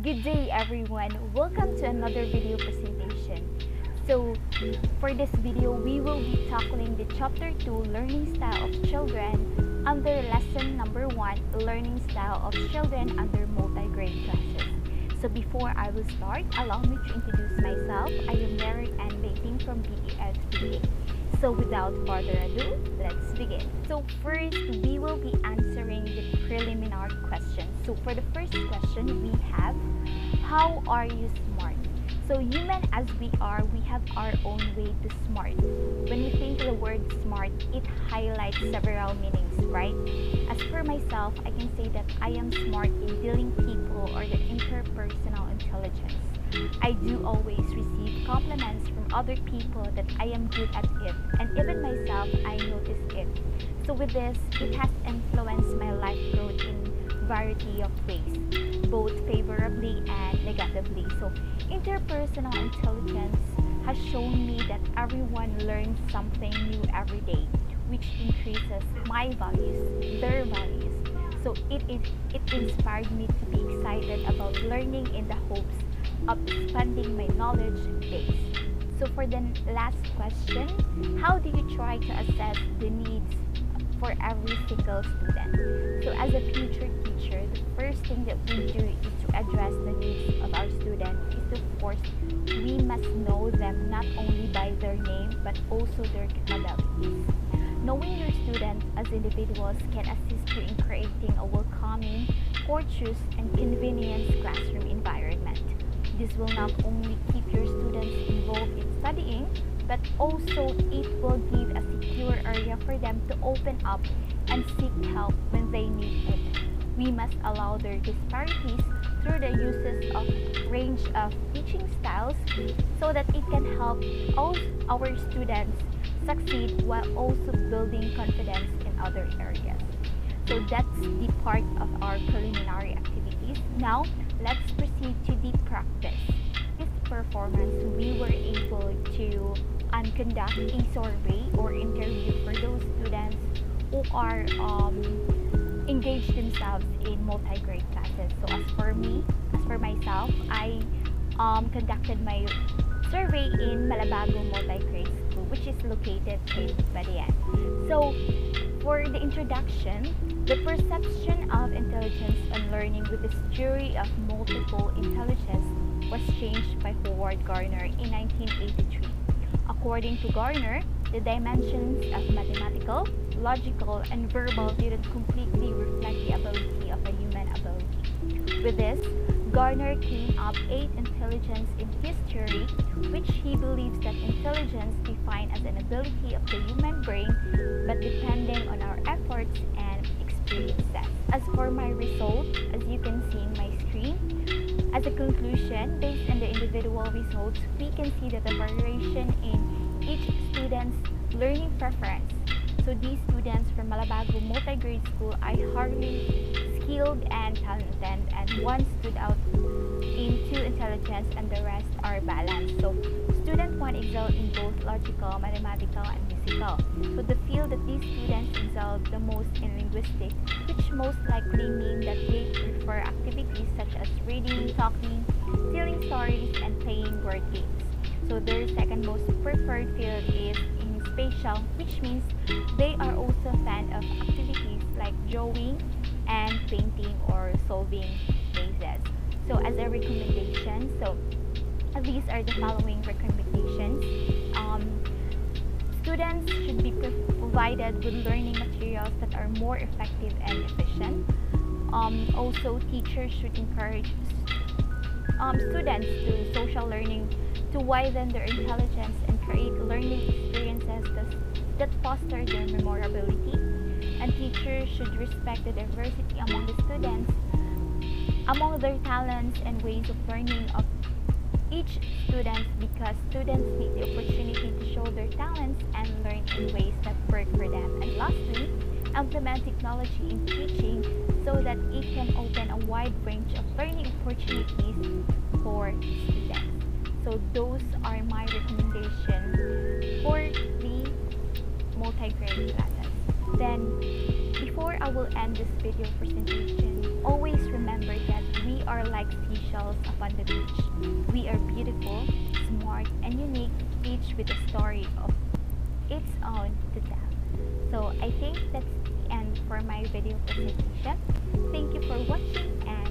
Good day everyone, welcome to another video presentation. So for this video, we will be tackling the chapter 2 learning style of children under lesson number 1 learning style of children under multi-grade classes. So before I will start, allow me to introduce myself. I am Mary Ann Bahinting from BES. So without further ado, let's begin. So first, we will be answering the preliminary questions. So for the first question, we have, how are you smart? So human as we are, we have our own way to smart. When we think the word smart, it highlights several meanings, right? As for myself, I can say that I am smart in dealing people or the interpersonal intelligence. I do always receive compliments from other people that I am good at it, and even myself, I notice it. So with this, it has influenced my life growth in variety of ways, both favorably and negatively. So interpersonal intelligence has shown me that everyone learns something new every day, which increases my values, their values. So it inspired me to be excited about learning in the hopes of expanding my knowledge base. So for the last question, how do you try to assess the needs for every single student? So as a future teacher, the first thing that we do is to address the needs of our students is, of course, we must know them not only by their name but also their capabilities. Knowing your students as individuals can assist you in creating a welcoming, courteous, and convenient classroom environment. This will not only keep your students involved in studying, but also it will give a secure area for them to open up and seek help when they need it. We must allow their disparities through the uses of range of teaching styles so that it can help all our students succeed while also building confidence in other areas. So that's the part of our preliminary activities. Now, let's proceed to the practice. This performance, we were able to conduct a survey or interview for those students who are engaged themselves in multi-grade classes. So as for myself, I conducted my survey in Malabago Multigrade School, which is located in Badian. So for the introduction, the perception of intelligence and learning with the theory of multiple intelligence was changed by Howard Gardner in 1983. According to Gardner, the dimensions of mathematical, logical, and verbal didn't completely reflect the ability of a human ability. With this, Gardner came up 8 intelligence in his theory, which he believes that intelligence defined as an ability of the human brain, but depending on our efforts and experiences. As for my result, as you can see in my screen, as a conclusion, based on the individual results, we can see that the variation in each student's learning preference. So these students from Malabago Multigrade School are highly skilled and talented, and one stood out in 2 intelligence and the rest are balanced. So student 1 excelled in both logical, mathematical, and musical. So the field that these students excelled the most in linguistics, which most likely mean that they prefer activities such as reading, talking, telling stories, and playing word games. So their second most preferred field is in spatial, which means they are also fan of activities like drawing and painting or solving mazes. So as a recommendation, these are the following recommendations. Students should be provided with learning materials that are more effective and efficient. Also, teachers should encourage students to social learning to widen their intelligence and create learning experiences that foster their memorability. And teachers should respect the diversity among the students, among their talents and ways of learning of each student, because students need the opportunity to show their talents and learn in ways that work for them. And lastly, implement technology in teaching so that it can open a wide range of learning opportunities for students. So those are my recommendations for the multi-grade classes. Then, before I will end this video presentation, always remember that we are like like seashells upon the beach. We are beautiful, smart, and unique, each with a story of its own to tell. So I think that's the end for my video presentation. Thank you for watching and